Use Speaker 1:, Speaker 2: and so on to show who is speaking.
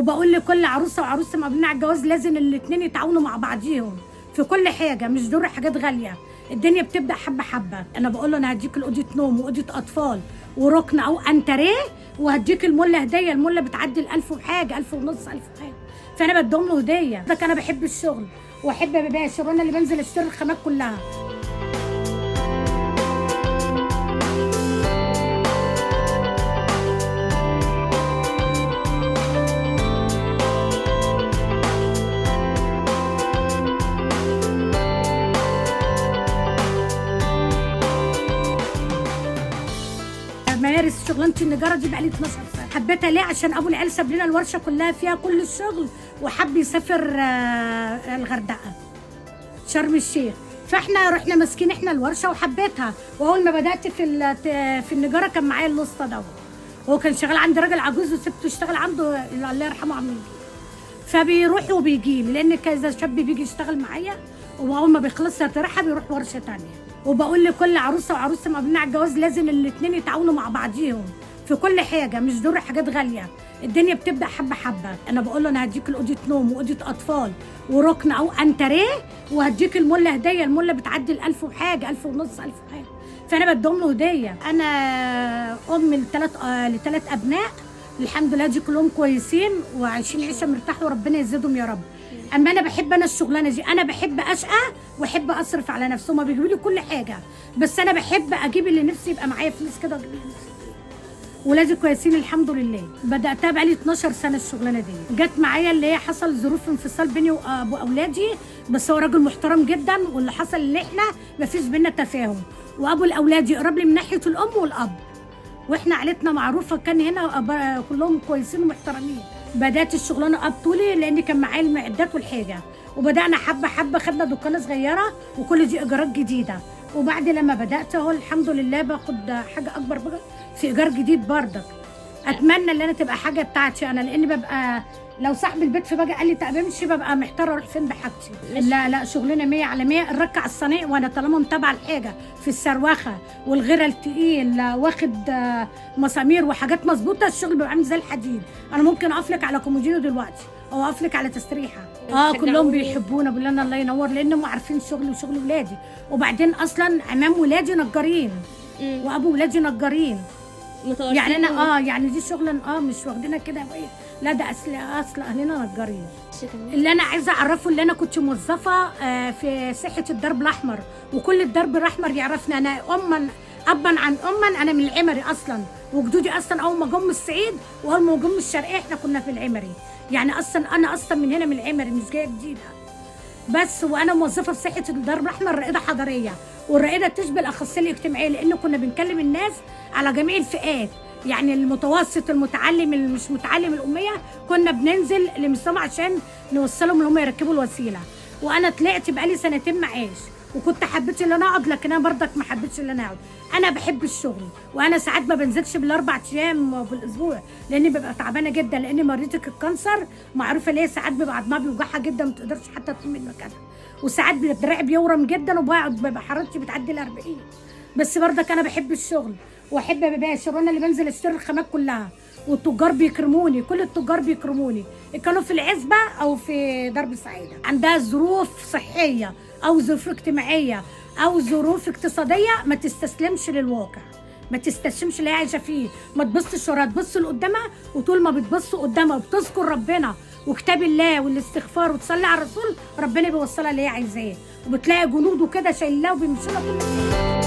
Speaker 1: وبقول لكل عروسه وعروسه مقابلين على الجواز لازم الاتنين يتعاونوا مع بعضيهم في كل حاجه، مش ضروري حاجات غاليه. الدنيا بتبدا حبه حبه. انا بقول له انا هديك الاوضه نوم واوضه اطفال وركن او انتريه، وهديك المله هديه. المله بتعدي ال1000 وحاجه، 1000 ونص، 1000 وحاجه، فانا بديهم له هديه. ده انا بحب الشغل واحب اباشر، وانا اللي بنزل اشتري الخامات كلها. مارس شغلانه النجاره دي بقالي 12 سنه. حبيتها ليه؟ عشان ابو العيال ساب لنا الورشه كلها فيها كل الشغل، وحب يسافر الغردقه، شرم الشيخ، فاحنا رحنا ماسكين احنا الورشه وحبيتها. واول ما بدات في النجاره كان معايا الوسطى دوت، هو كان شغال عند راجل عجوز وسبته يشتغل عنده، الله يرحمه عم يجي، فبيروح وبيجي لي، لان كذا شاب بيجي يشتغل معايا، واول ما بيخلص ترحب بيروح ورشه ثانيه. وبقول لكل عروسه وعروسه مقابلين على الجواز لازم الاتنين يتعاونوا مع بعضيهم في كل حاجه، مش ضروري حاجات غاليه. الدنيا بتبدا حبه حبه. انا بقول له انا هديك الاوضه نوم واوضه اطفال وركن او انتريه، وهديك المله هديه. المله بتعدي ال1000 وحاجه، 1000 ونص، 1000 وحاجه، فانا بديهم له هديه. انا ام لثلاث ابناء الحمد لله، دي كلهم كويسين وعايشين عيشه مرتاحه وربنا يزيدهم يا رب. اما انا بحب الشغلانه دي، انا بحب اشقى واحب اصرف على نفسي. هما بيجيبوا لي كل حاجه، بس انا بحب اجيب اللي نفسي، يبقى معايا فلوس كده واجيب اللي نفسي. ولادي كويسين الحمد لله. بداتها بقالي 12 سنه الشغلانه دي. جت معايا اللي هي حصل ظروف انفصال بيني وابو اولادي، بس هو راجل محترم جدا، واللي حصل ان احنا مفيش بينا تفاهم، وابو الاولاد يقرب لي من ناحيه الام والاب، واحنا عيلتنا معروفه كان هنا كلهم كويسين ومحترمين. بدات الشغلانه طولي لان كان معايا المعدات والحاجه، وبدانا حبه حبه، خدنا دكانه صغيره وكل دي ايجارات جديده. وبعد لما بدات اهو الحمد لله باخد حاجه اكبر بقى في ايجار جديد بردك. اتمنى ان انا تبقى حاجه بتاعتي انا، لان ببقى لو صاحب البيت في بقى قال لي تعالى امشي ببقى محتاره اروح فين بحاجتي. لا شغلنا 100 على 100. الركع الصنيع، وانا طالما متابعه الحاجه في السروخه والغيره التقيل واخد مسامير وحاجات مظبوطه، الشغل بيبقى عامل زي الحديد. انا ممكن اقف لك على كومودينو دلوقتي او اقف لك على تستريحه. كلهم بيحبونا، بيقولوا لنا الله ينور، لانهم عارفين شغلي وشغل ولادي. وبعدين اصلا عمام ولادي نجارين وابو ولادي نجارين، يعني انا يعني دي شغل مش واخدينها كده لا، ده اصل اهلنا نجارين. اللي انا عايزه اعرفه، اللي انا كنت موظفه في ساحه الدرب الاحمر، وكل الدرب الاحمر يعرفني. انا ابا عن انا من العمري اصلا، وجدودي اصلا اول ما جم من الصعيد واول ما جم من الشرقيه احنا كنا في العمري، يعني اصلا انا من هنا من العمري، مش جايه جديده بس. وانا موظفه في ساحه الدرب الاحمر رائده حضريه، والرائده تشبه الاخصائيه الاجتماعيه، لان كنا بنكلم الناس على جميع الفئات، يعني المتوسط، المتعلم، اللي مش متعلم، الاميه، كنا بننزل لمستوى عشان نوصلهم ان هم يركبوا الوسيله. وانا طلعت بقالي سنتين معاش، وكنت حبيت ان انا اقعد، لكن انا برضك ما حبيتش ان انا اقعد. انا بحب الشغل، وانا ساعات ما بنزلش بال4 ايام في الاسبوع، لاني ببقى تعبانه جدا، لان مريضه الكانسر معروفه ليه ساعات بيبقى عظمها بيوجعها جدا، ما تقدرش حتى تقوم من مكانها، وساعات دراعي بيورم جدا، وبقعد بيبقى حرارتي بتعدي ال40. بس برضك انا بحب الشغل واحب اباشر، وانا اللي بنزل اشتري الخامات كلها، والتجار بيكرموني، كل التجار بيكرموني، كانوا في العزبه او في درب السعيده، عندها ظروف صحيه او ظروف اجتماعيه او ظروف اقتصاديه، ما تستسلمش للواقع، ما تستسلمش اللي هي عايشه فيه، ما تبصش وراها، تبص لقدامها، وطول ما بتبص قدامها وبتذكر ربنا وكتاب الله والاستغفار وتصلي على الرسول، ربنا بيوصلها اللي هي عايزاه، وبتلاقي جنوده كده شايلاه وبيمشوا لها كل حاجه.